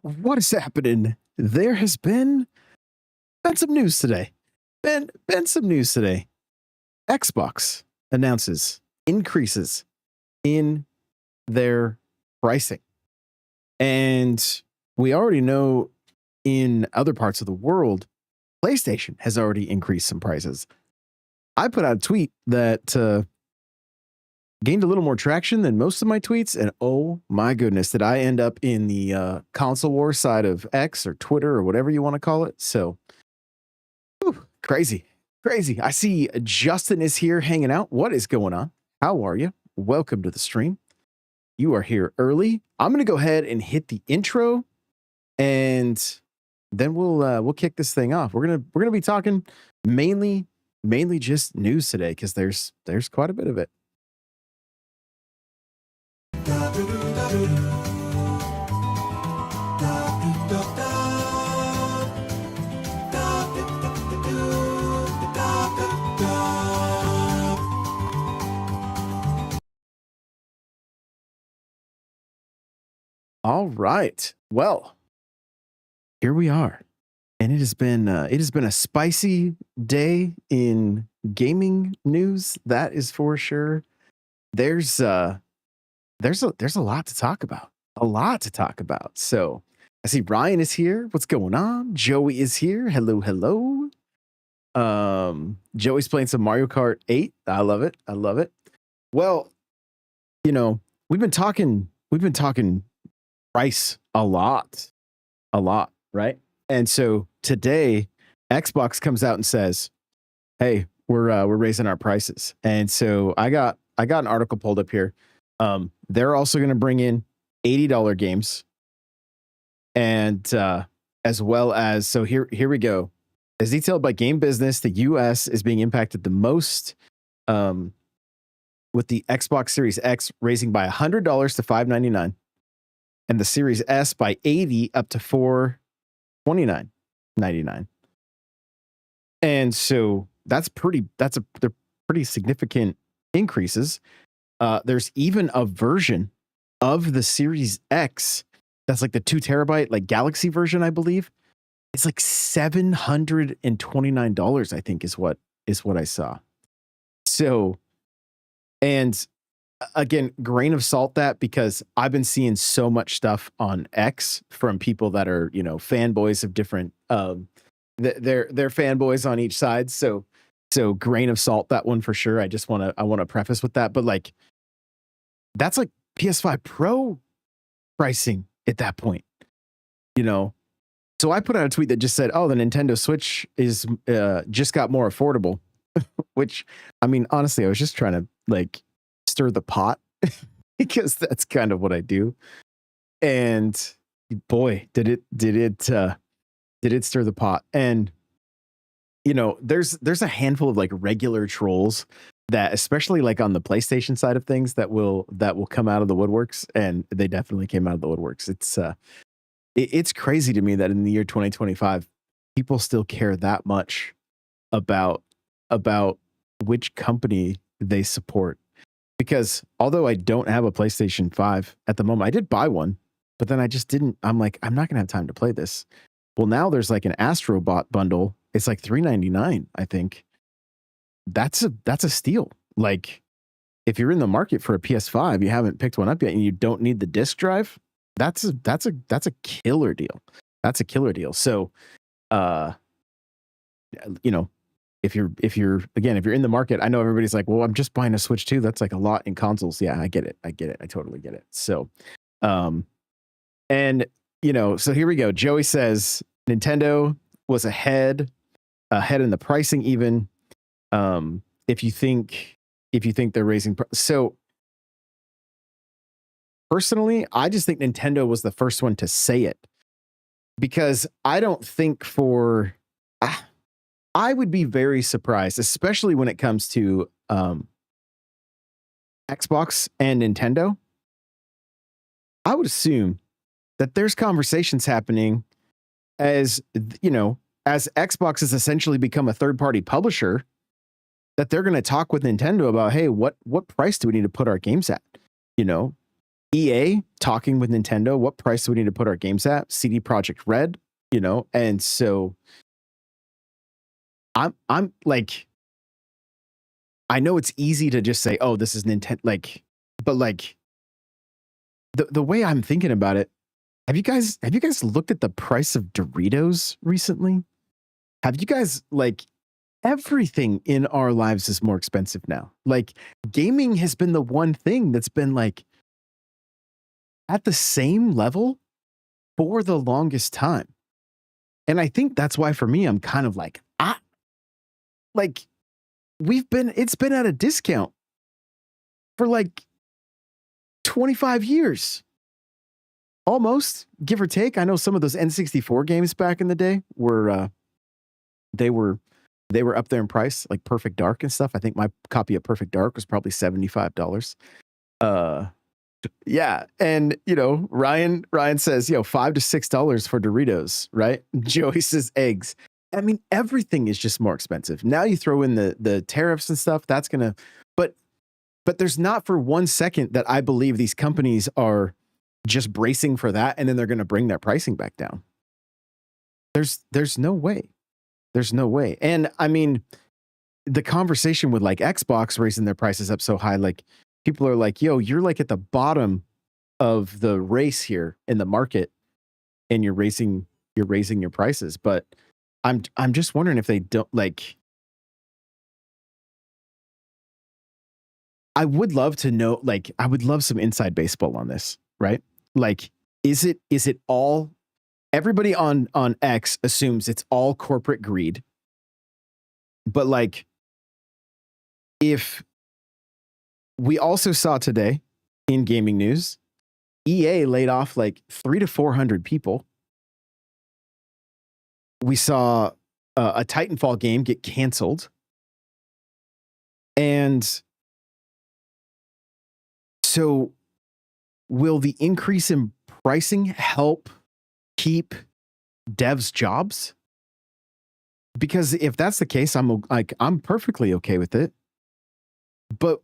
what is happening? There has been some news today. Been some news today. Xbox announces increases in their pricing. And we already know in other parts of the world, PlayStation has already increased some prices. I put out a tweet that gained a little more traction than most of my tweets. And oh my goodness, did I end up in the console war side of X or Twitter or whatever you want to call it. So crazy. I see Justin is here hanging out. What is going on? How are you? Welcome to the stream. You are here early. I'm going to go ahead and hit the intro and then we'll kick this thing off. We're going to be talking mainly just news today because there's quite a bit of it. All right. Well, here we are. And it has been a spicy day in gaming news, that is for sure. There's a lot to talk about. So I see Ryan is here. What's going on? Joey is here. Hello. Joey's playing some Mario Kart 8. I love it. Well, we've been talking price a lot, right? And so today Xbox comes out and says, hey, we're raising our prices. And so I got an article pulled up here. They're also going to bring in $80 games, and as well as, so here we go. As detailed by Game Business, the US is being impacted the most, with the Xbox Series X raising by $100 to $599, and the Series S by $80 up to $429.99. And so they're pretty significant increases. There's even a version of the Series X that's like the 2 terabyte, like Galaxy version, I believe. It's like $729, I think is what I saw. So, and again, grain of salt that, because I've been seeing so much stuff on X from people that are, fanboys of different, they're fanboys on each side. So grain of salt that one for sure. I want to preface with that, but like, that's like PS5 Pro pricing at that point, So I put out a tweet that just said, oh, the Nintendo Switch is just got more affordable, which, I mean, honestly, I was just trying to like stir the pot because that's kind of what I do. And boy, did it stir the pot. And, there's a handful of like regular trolls that, especially like on the PlayStation side of things, that will come out of the woodworks, and they definitely came out of the woodworks. It's crazy to me that in the year 2025, people still care that much about which company they support. Because although I don't have a PlayStation 5 at the moment, I did buy one, but then I just didn't. I'm like, I'm not gonna have time to play this. Well, now there's like an Astrobot bundle. It's like $399, I think. That's a steal. Like, if you're in the market for a PS5, you haven't picked one up yet, and you don't need the disc drive, that's a killer deal. That's a killer deal. So, if you're in the market, I know everybody's like, well, I'm just buying a Switch 2. That's like a lot in consoles. Yeah, I get it. I totally get it. So, and so here we go. Joey says Nintendo was ahead in the pricing even. If you think they're raising, so personally, I just think Nintendo was the first one to say it, because I don't think I would be very surprised, especially when it comes to Xbox and Nintendo. I would assume that there's conversations happening as Xbox has essentially become a third-party publisher, that they're going to talk with Nintendo about, hey, what price do we need to put our games at? EA talking with Nintendo, what price do we need to put our games at? CD Projekt Red, and so I'm like, I know it's easy to just say, oh, this is Nintendo, but the way I'm thinking about it, have you guys looked at the price of Doritos recently? Have you guys everything in our lives is more expensive now. Gaming has been the one thing that's been at the same level for the longest time. And I think that's why for me, I'm kind of it's been at a discount for 25 years. Almost, give or take. I know some of those N64 games back in the day were they were up there in price, like Perfect Dark and stuff. I think my copy of Perfect Dark was probably $75. Yeah, and Ryan says, $5 to $6 for Doritos, right? Joey says eggs. I mean, everything is just more expensive. Now you throw in the tariffs and stuff, that's gonna, but there's not for 1 second that I believe these companies are just bracing for that and then they're gonna bring their pricing back down. There's no way. There's no way. And I mean, the conversation with Xbox raising their prices up so high, people are like, yo, you're at the bottom of the race here in the market and you're raising your prices. But I'm just wondering if they don't I would love to know, I would love some inside baseball on this, right? Is it all, everybody on X assumes it's all corporate greed. But if we also saw today in gaming news, EA laid off 300 to 400 people. We saw a Titanfall game get canceled. And so will the increase in pricing help keep devs' jobs? Because if that's the case, I'm perfectly okay with it. But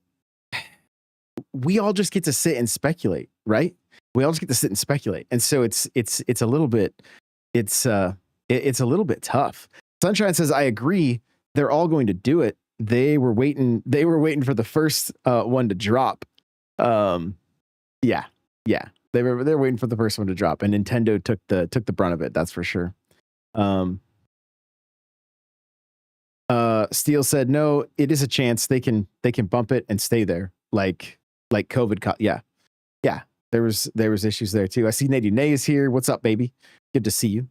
we all just get to sit and speculate, right? We all just get to sit and speculate. And so it's a little bit it's a little bit tough. Sunshine says, I agree. They're all going to do it. They were waiting for the first one to drop. Yeah. They're waiting for the first one to drop, and Nintendo took the brunt of it. That's for sure. Steele said, no, it is a chance they can bump it and stay there. Like COVID. Yeah. There was issues there too. I see Nady Nay is here. What's up, baby? Good to see you.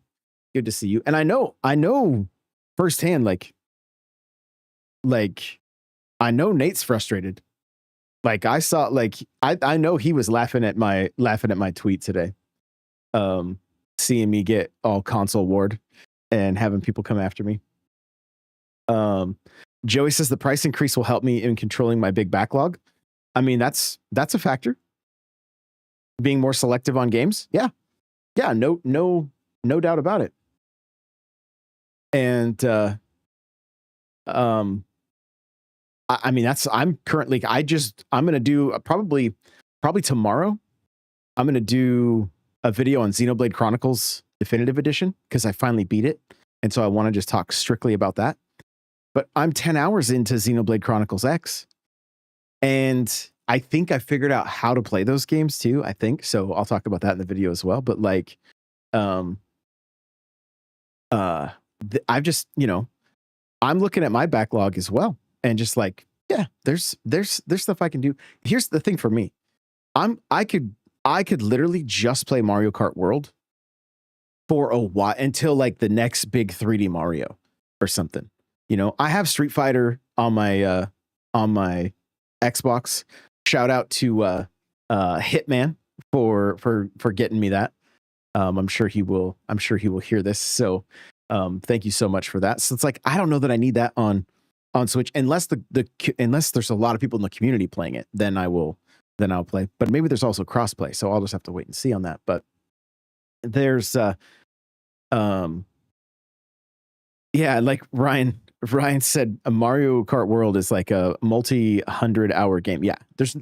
And I know firsthand, I know Nate's frustrated. I saw, I know he was laughing at my tweet today. Seeing me get all console ward and having people come after me. Joey says the price increase will help me in controlling my big backlog. I mean, that's a factor. Being more selective on games. Yeah. No doubt about it. And, I mean, I'm going to do probably tomorrow. I'm going to do a video on Xenoblade Chronicles Definitive Edition because I finally beat it. And so I want to just talk strictly about that. But I'm 10 hours into Xenoblade Chronicles X. And I think I figured out how to play those games too, I think. So I'll talk about that in the video as well. But I've just, I'm looking at my backlog as well. And just there's stuff I can do. Here's the thing for me. I could literally just play Mario Kart World for a while until the next big 3D Mario or something. I have Street Fighter on my Xbox. Shout out to Hitman for getting me that. I'm sure he will hear this. So thank you so much for that. So it's I don't know that I need that on Switch unless unless there's a lot of people in the community playing it, then I'll play. But maybe there's also crossplay, so I'll just have to wait and see on that. But there's yeah, like Ryan said, a Mario Kart World is a multi-100-hour game. Yeah, there's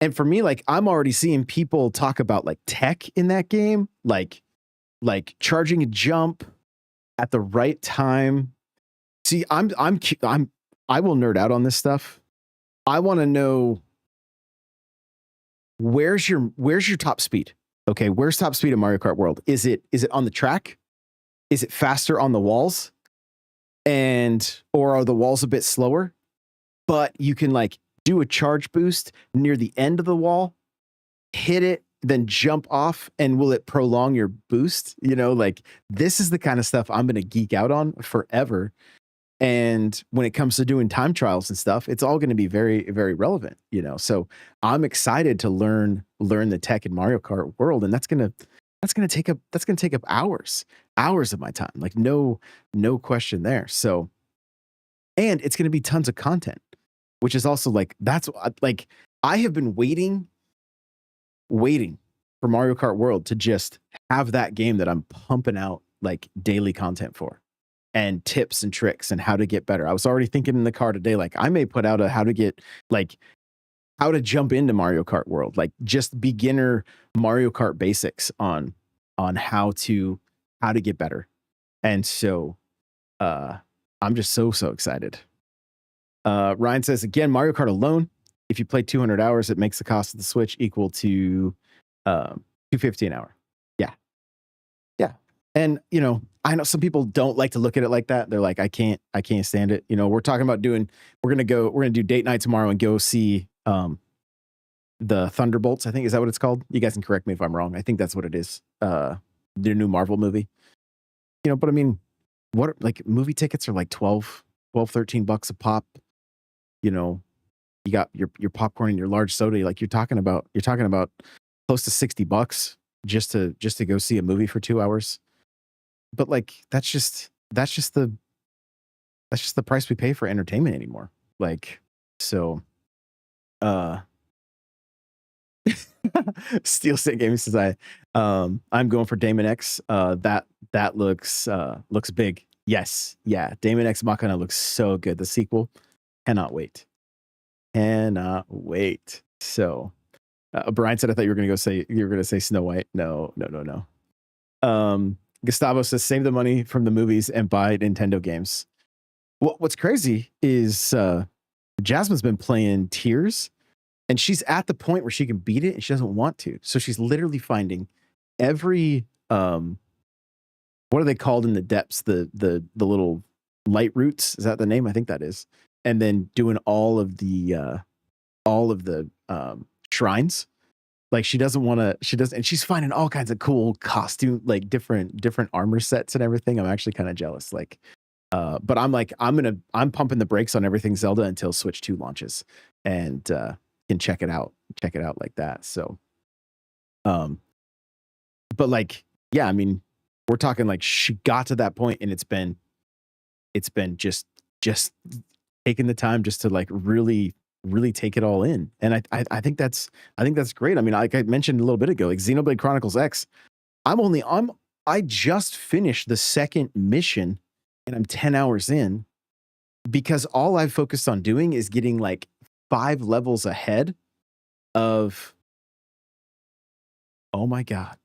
And for me, like I'm already seeing people talk about like tech in that game, like charging a jump at the right time. See, I will nerd out on this stuff. I want to know where's your top speed? Okay, where's top speed in Mario Kart World? Is it on the track? Is it faster on the walls? Or are the walls a bit slower? But you can like do a charge boost near the end of the wall, hit it, then jump off, and will it prolong your boost? You know, like this is the kind of stuff I'm going to geek out on forever. And when it comes to doing time trials and stuff, it's all going to be very, very relevant, you know? So I'm excited to learn the tech in Mario Kart World. And that's going to take up hours of my time. Like no question there. So, and it's going to be tons of content, which is also like, that's like, I have been waiting for Mario Kart World to just have that game that I'm pumping out like daily content for. And tips and tricks and how to get better. I was already thinking in the car today, like I may put out how to jump into Mario Kart World, like just beginner Mario Kart basics on how to get better. And so I'm just so excited. Ryan says again, Mario Kart alone, if you play 200 hours, it makes the cost of the Switch equal to $250 an hour. Yeah. And you know, I know some people don't like to look at it like that. They're like, I can't stand it. You know, we're talking about we're going to do date night tomorrow and go see the Thunderbolts. I think, is that what it's called? You guys can correct me if I'm wrong. I think that's what it is. The new Marvel movie, you know, but I mean, like movie tickets are like $13 a pop. You know, you got your popcorn and your large soda. Like you're talking about close to $60 just to go see a movie for 2 hours. But like that's just the price we pay for entertainment anymore. Like so Steel State Gaming says I'm going for Damon X. That looks big. Yes. Yeah. Damon X Machina looks so good. The sequel. Cannot wait. So Brian said I thought you were gonna say Snow White. No. Gustavo says save the money from the movies and buy Nintendo games. What's crazy is Jasmine's been playing Tears, and she's at the point where she can beat it, and she doesn't want to. So she's literally finding every what are they called in the depths? The little light roots. Is that the name? I think that is. And then doing all of the shrines. Like she doesn't, and she's finding all kinds of cool costume, like different armor sets and everything. I'm actually kind of jealous. Like, but I'm like, I'm pumping the brakes on everything Zelda until Switch 2 launches and can check it out like that. So, but like, yeah, I mean, we're talking like she got to that point and it's been just taking the time just to like really take it all in. And I think that's great. I mean, like I mentioned a little bit ago, like Xenoblade Chronicles X, I just finished the second mission and I'm 10 hours in because all I've focused on doing is getting like 5 levels ahead of, oh my God,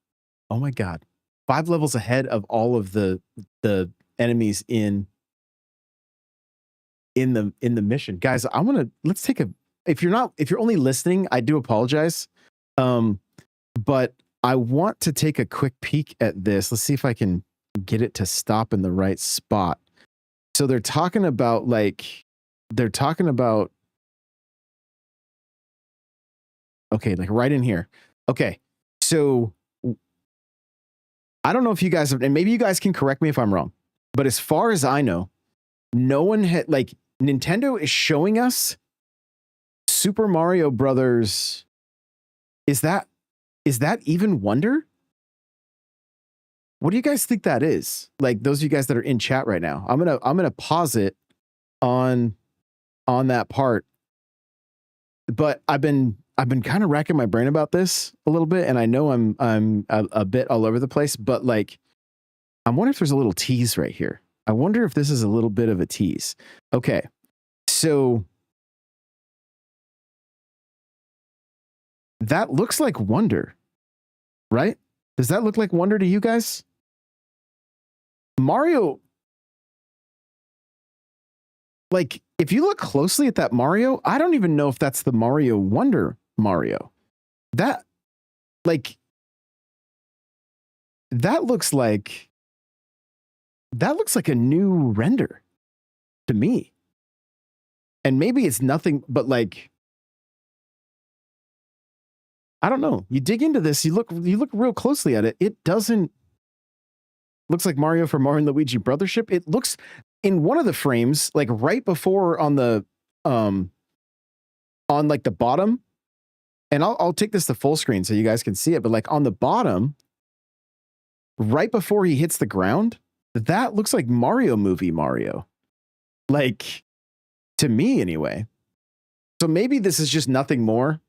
5 levels ahead of all of the enemies in the mission. Guys, if you're only listening, I do apologize. But I want to take a quick peek at this. Let's see if I can get it to stop in the right spot. So they're talking about okay, like right in here. Okay. So I don't know if you guys have, and maybe you guys can correct me if I'm wrong, but as far as I know, no one had like Nintendo is showing us Super Mario Brothers. Is that even Wonder? What do you guys think that is? Like those of you guys that are in chat right now, I'm gonna pause it on that part. But I've been kind of racking my brain about this a little bit, and I know I'm a bit all over the place. But like, I wonder if there's a little tease right here. I wonder if this is a little bit of a tease. Okay, so That looks like Wonder, right? Does that look like Wonder to you guys? Mario, like, if you look closely at that Mario, I don't even know if that's the Mario Wonder Mario. That, like, that looks like a new render to me. And maybe it's nothing but, like, I don't know. You dig into this, you look real closely at it. It doesn't looks like Mario from Mario and Luigi Brothership. It looks in one of the frames, like right before on the on like the bottom, and I'll take this to full screen so you guys can see it, but like on the bottom, right before he hits the ground, that looks like Mario movie Mario. Like, to me anyway. So maybe this is just nothing more.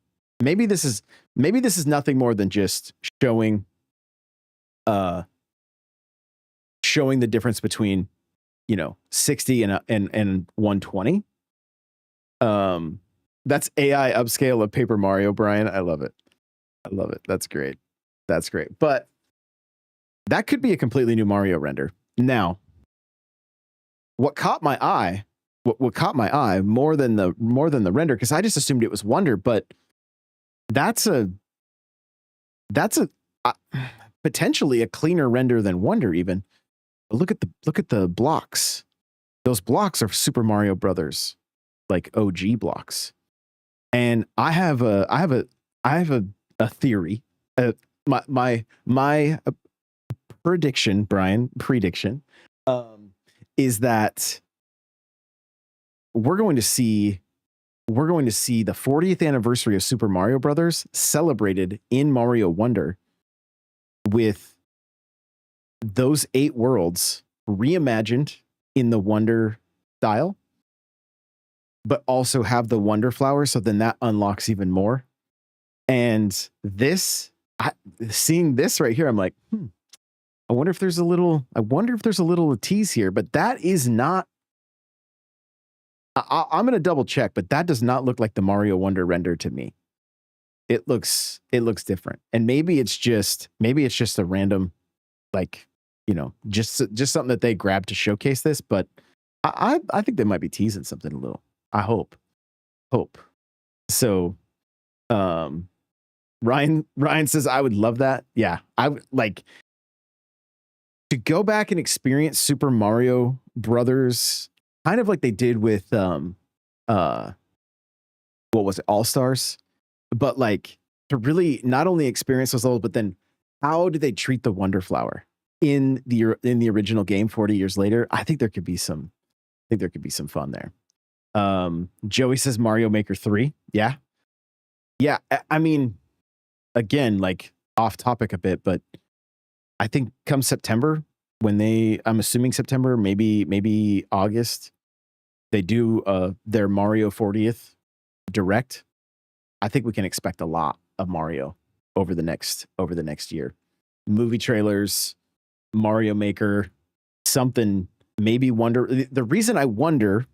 Maybe this is nothing more than just showing the difference between, 60 and 120. That's AI upscale of Paper Mario, Brian. I love it. That's great. But that could be a completely new Mario render. Now, what caught my eye more than the render, because I just assumed it was Wonder, but that's potentially a cleaner render than Wonder even. But look at the blocks. Those blocks are Super Mario Brothers, like OG blocks. And I have a theory. My prediction, Brian, is that we're going to see the 40th anniversary of Super Mario Brothers celebrated in Mario Wonder with those 8 worlds reimagined in the Wonder style, but also have the Wonder Flower. So then that unlocks even more. And seeing this right here, I'm like, I wonder if there's a little tease here, but that is not. I'm going to double check, but that does not look like the Mario Wonder render to me. It looks different. And maybe it's just a random, like, just something that they grabbed to showcase this, but I think they might be teasing something a little. I hope. So, Ryan says, I would love that. Yeah, I would like to go back and experience Super Mario Brothers, kind of like they did with what was it, All Stars, but like to really not only experience those levels, but then how do they treat the Wonder Flower in the original game 40 years later? I think there could be some fun there. Joey says Mario Maker 3. Yeah. I mean, again, like off topic a bit, but I think come September, I'm assuming September, maybe August, they do their Mario 40th direct. I think we can expect a lot of Mario over the next year. Movie trailers, Mario Maker, something, maybe Wonder. The reason I wonder,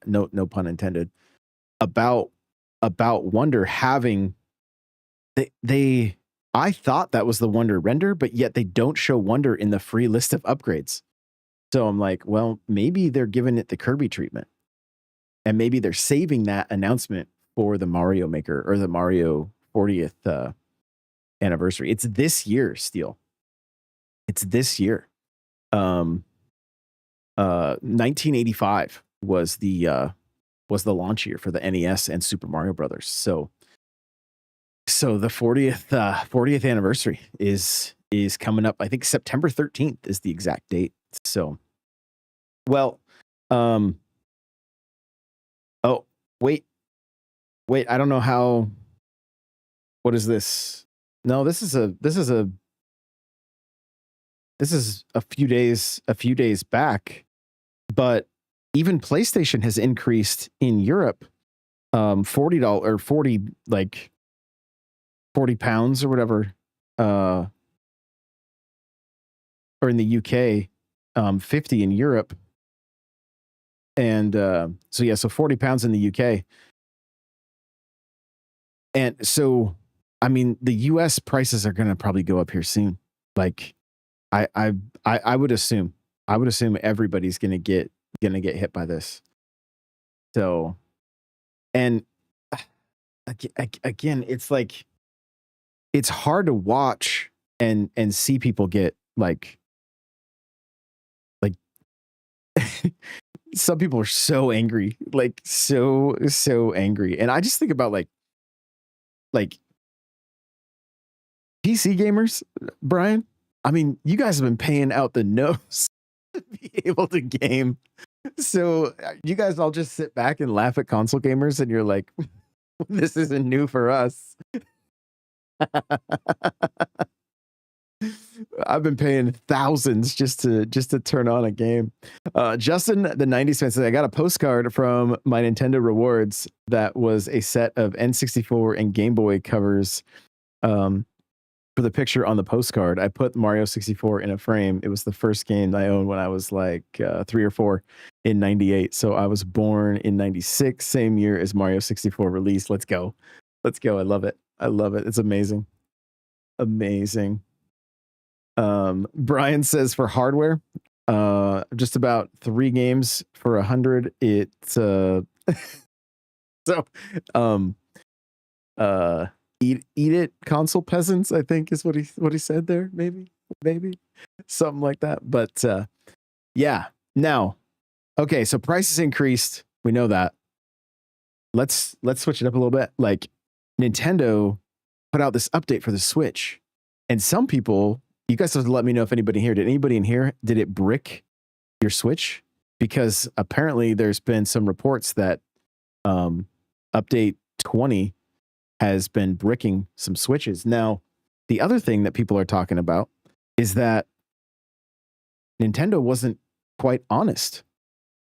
no pun intended, about Wonder having I thought that was the Wonder render, but yet they don't show Wonder in the free list of upgrades. So I'm like, well, maybe they're giving it the Kirby treatment, and maybe they're saving that announcement for the Mario Maker or the Mario 40th anniversary. It's this year, Steel. It's this year. 1985 was the launch year for the NES and Super Mario Brothers. So the 40th anniversary is coming up. I think September 13th is the exact date. So, well, oh, wait, I don't know how. What is this? No, this is a few days back, but even PlayStation has increased in Europe, $40 or 40 like 40 pounds or whatever, or in the UK, 50 in Europe. And so 40 pounds in the UK. And so I mean, the US prices are going to probably go up here soon. Like I would assume everybody's going to get hit by this. So, and again, it's like it's hard to watch and see people get like some people are so angry, like so angry. And I just think about like PC gamers, Brian. I mean, you guys have been paying out the nose to be able to game. So you guys all just sit back and laugh at console gamers, and you're like, this isn't new for us. I've been paying thousands just to turn on a game. Justin, the 90s fan, said, I got a postcard from my Nintendo Rewards that was a set of N64 and Game Boy covers. For the picture on the postcard, I put Mario 64 in a frame. It was the first game I owned when I was like 3 or 4 in 98. So I was born in 96, same year as Mario 64 released. Let's go. Let's go. I love it. I love it. It's amazing. Amazing. Brian says for hardware, just about 3 games for 100. Eat it, console peasants, I think is what he said there. Maybe something like that. But yeah. Now, okay, so prices increased. We know that. Let's switch it up a little bit. Like Nintendo put out this update for the Switch, and some people, you guys have to let me know if anybody here, did anybody in here, did it brick your Switch? Because apparently there's been some reports that update 20 has been bricking some Switches. Now, the other thing that people are talking about is that Nintendo wasn't quite honest.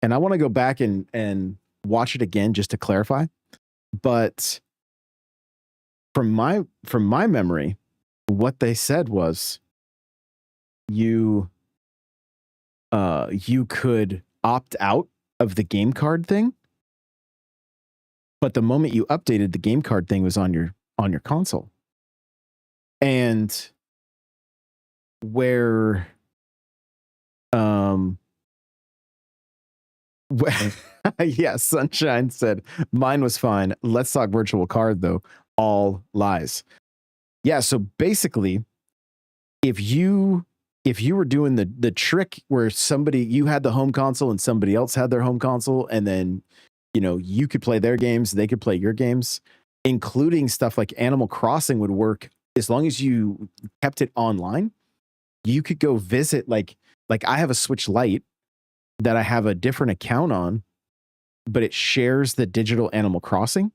And I want to go back and watch it again just to clarify. But from my memory, what they said was you could opt out of the game card thing, but the moment you updated, the game card thing was on your console. And where yeah, Sunshine said mine was fine. Let's talk virtual card though. All lies. Yeah, so basically, if you were doing the trick where you had the home console and somebody else had their home console, and then you could play their games, they could play your games, including stuff like Animal Crossing would work as long as you kept it online. You could go visit like I have a Switch Lite that I have a different account on, but it shares the digital Animal Crossing.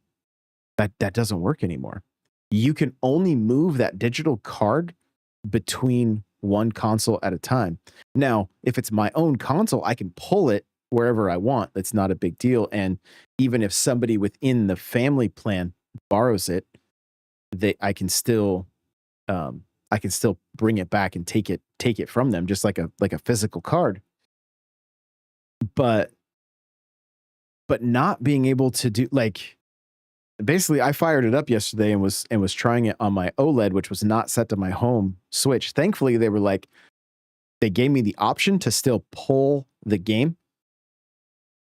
That doesn't work anymore. You can only move that digital card between one console at a time. Now, if it's my own console, I can pull it wherever I want. It's not a big deal. And even if somebody within the family plan borrows it, I can still bring it back and take it from them, just like a physical card. But not being able to do, like, basically I fired it up yesterday and was trying it on my OLED, which was not set to my home Switch. Thankfully, they gave me the option to still pull the game.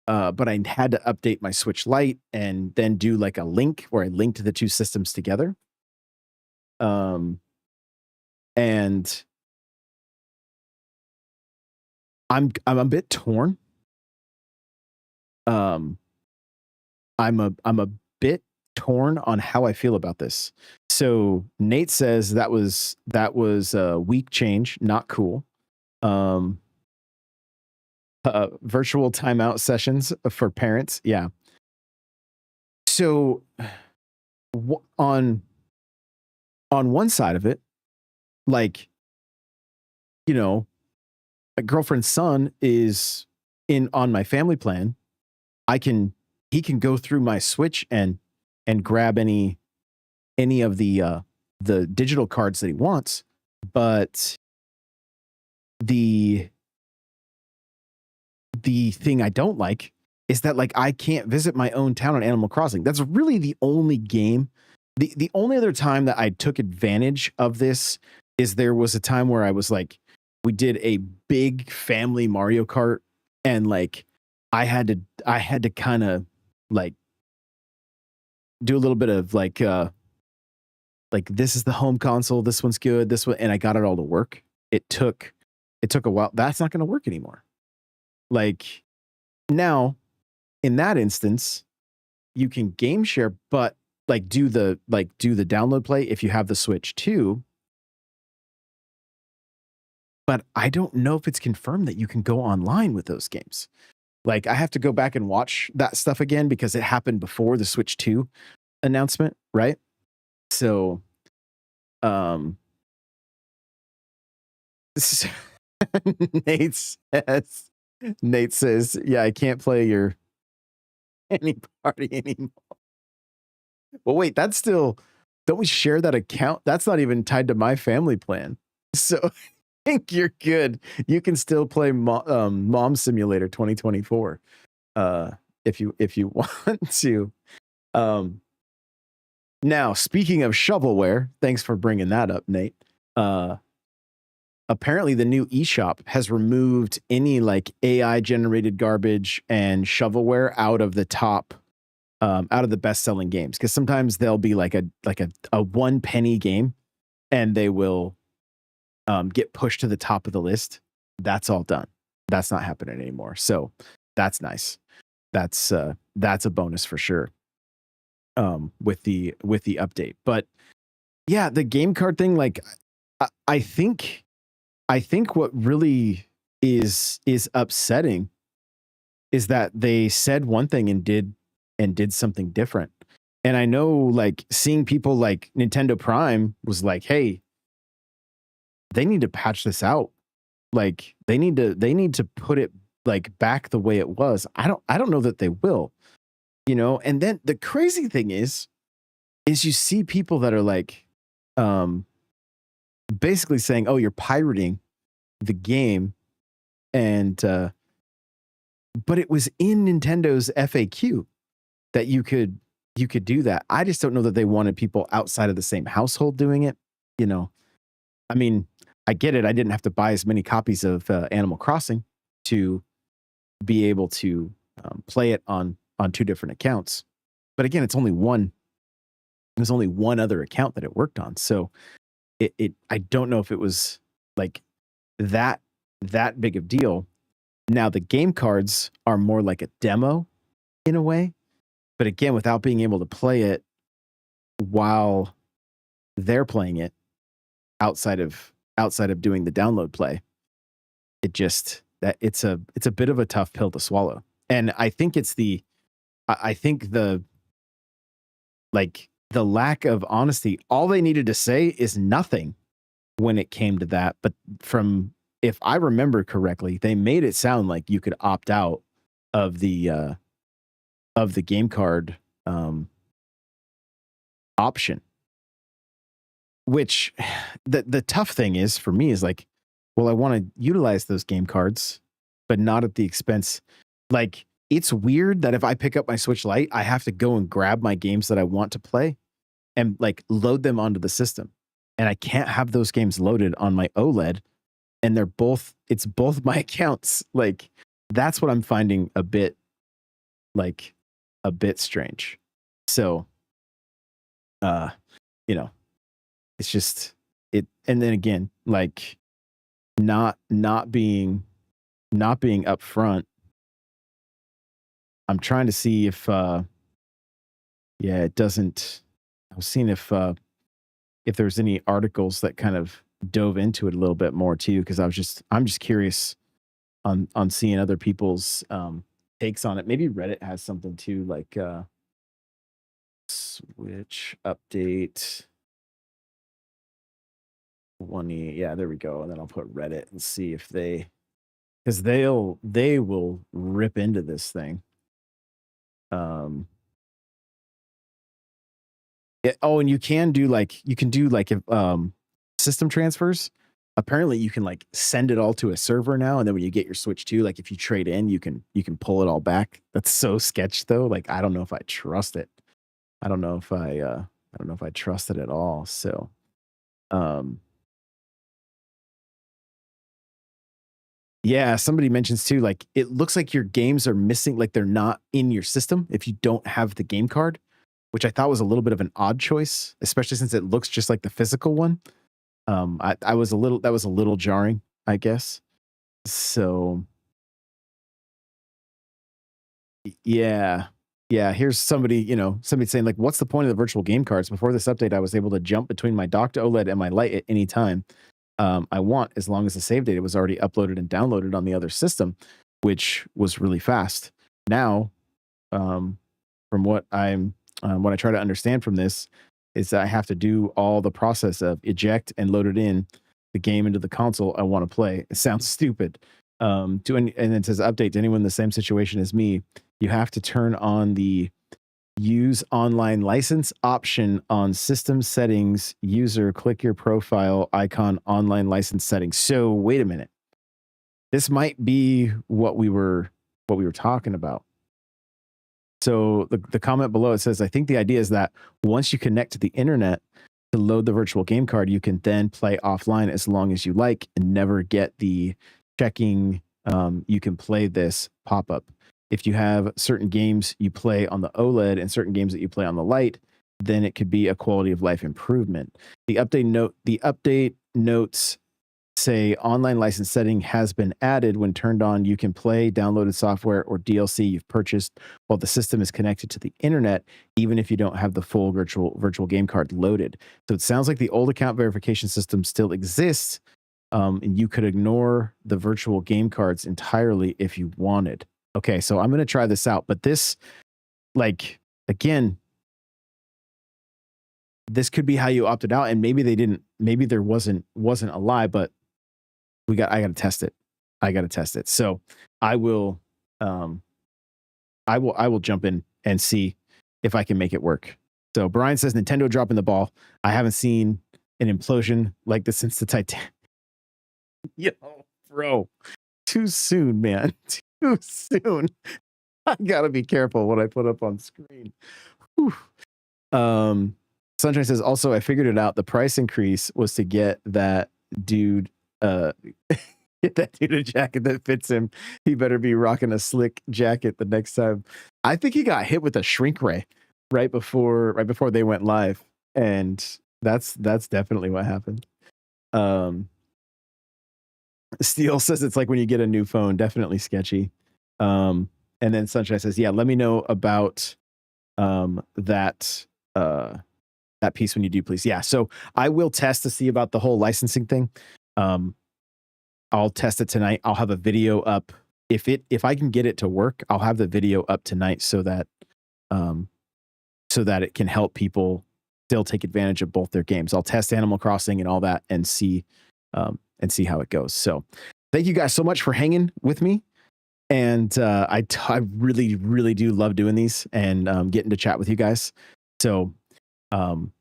But I had to update my Switch Lite and then do like a link where I linked the two systems together. And I'm a bit torn. I'm a bit torn on how I feel about this. So Nate says that was a weak change, not cool. Virtual timeout sessions for parents. Yeah. So on one side of it, like, my girlfriend's son is on my family plan. He can go through my Switch and grab any of the digital cards that he wants. But the thing I don't like is that, like, I can't visit my own town on Animal Crossing. That's really the only game The only other time that I took advantage of this is there was a time where I was like, we did a big family Mario Kart, and like I had to kind of like do a little bit of like this is the home console, this one's good, this one, and I got it all to work. It took a while. That's not going to work anymore. Like now, in that instance, you can game share, but do the download play if you have the Switch too. But I don't know if it's confirmed that you can go online with those games. Like I have to go back and watch that stuff again because it happened before the Switch 2 announcement, right? So um Nate says Nate says, yeah, I can't play your any party anymore. Well, wait, that's still, don't we share that account? That's not even tied to my family plan. So I think you're good. You can still play Mom Simulator 2024 if you want to. Now, speaking of shovelware, thanks for bringing that up, Nate. Apparently the new eShop has removed any like AI generated garbage and shovelware out of the top out of the best-selling games, because sometimes they'll be like a 1 penny game and they will get pushed to the top of the list. That's all done. That's not happening anymore. So that's nice. That's a bonus for sure. With the update. But yeah, the game card thing, like I think what really is upsetting is that they said one thing and did something different. And I know like seeing people like Nintendo Prime was like, hey, they need to patch this out. Like they need to put it like back the way it was. I don't know that they will, you know. And then the crazy thing is you see people that are like basically saying, oh, you're pirating the game, and but it was in Nintendo's FAQ that you could do that. I just don't know that they wanted people outside of the same household doing it, you know. I mean, I get it. I didn't have to buy as many copies of Animal Crossing to be able to play it on 2 different accounts. But again, it's only one. There's only one other account that it worked on. So I don't know if it was like that big of deal. Now the game cards are more like a demo in a way, but again, without being able to play it while they're playing it outside of doing the download play, it just that it's a bit of a tough pill to swallow. And I think I think the lack of honesty, all they needed to say is nothing when it came to that. But if I remember correctly, they made it sound like you could opt out of the game card option. Which the tough thing is for me is like, well, I want to utilize those game cards, but not at the expense. Like, it's weird that if I pick up my Switch Lite, I have to go and grab my games that I want to play and like load them onto the system. And I can't have those games loaded on my OLED. And it's both my accounts. Like, that's what I'm finding a bit strange. So, you know, it's just it. And then again, like not being upfront. I'm trying to see if, it doesn't. I was seeing if there's any articles that kind of dove into it a little bit more too, because I'm just curious on seeing other people's takes on it. Maybe Reddit has something too, like Switch update 20. Yeah, there we go. And then I'll put Reddit and see if because they will rip into this thing. And you can do system transfers. Apparently you can like send it all to a server now, and then when you get your Switch 2, like if you trade in, you can pull it all back. That's so sketch though. Like I don't know if I trust it. I don't know if I I don't know if I trust it at all. So, um, yeah, somebody mentions too, like it looks like your games are missing, like they're not in your system if you don't have the game card, which I thought was a little bit of an odd choice, especially since it looks just like the physical one. I was a little, that was a little jarring, I guess. So yeah. Yeah, here's somebody, somebody saying like, "What's the point of the virtual game cards? Before this update, I was able to jump between my docked OLED and my light at any time I want, as long as the save data was already uploaded and downloaded on the other system, which was really fast." Now, um, from what I try to understand from this is that I have to do all the process of eject and load it in the game into the console I want to play. It sounds stupid. And it says update to anyone in the same situation as me. You have to turn on the use online license option on system settings. User, click your profile icon, online license settings. So wait a minute. This might be what we were talking about. So the comment below, it says, I think the idea is that once you connect to the internet to load the virtual game card, you can then play offline as long as you like and never get the checking you can play this pop up. If you have certain games you play on the OLED and certain games that you play on the light, then it could be a quality of life improvement. The update notes say online license setting has been added. When turned on, you can play downloaded software or DLC you've purchased while the system is connected to the internet, even if you don't have the full virtual game card loaded. So it sounds like the old account verification system still exists, and you could ignore the virtual game cards entirely if you wanted. Okay, so I'm going to try this out, but this, like, again, this could be how you opted out, and maybe they didn't. Maybe there wasn't a lie, but I got to test it. So I will, I will jump in and see if I can make it work. So Brian says Nintendo dropping the ball. I haven't seen an implosion like this since the Titanic. Yo, bro, too soon, man. Too soon. I gotta be careful what I put up on screen. Whew. Sunshine says also, I figured it out. The price increase was to get that dude get that dude a jacket that fits him. He better be rocking a slick jacket the next time. I think he got hit with a shrink ray right before they went live, and that's definitely what happened. Steel says it's like when you get a new phone, definitely sketchy. And then Sunshine says, yeah, let me know about that piece when you do, please. Yeah, so I will test to see about the whole licensing thing. I'll test it tonight. I'll have a video up. If I can get it to work, I'll have the video up tonight so that it can help people still take advantage of both their games. I'll test Animal Crossing and all that and see how it goes. So thank you guys so much for hanging with me. And I really, really do love doing these and getting to chat with you guys. So I'm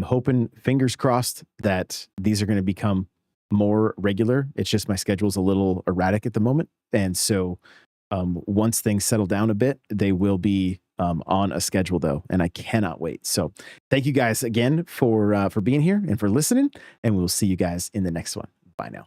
hoping, fingers crossed, that these are going to become more regular. It's just my schedule's a little erratic at the moment. And so once things settle down a bit, they will be on a schedule though. And I cannot wait. So thank you guys again for being here and for listening. And we'll see you guys in the next one. Bye now.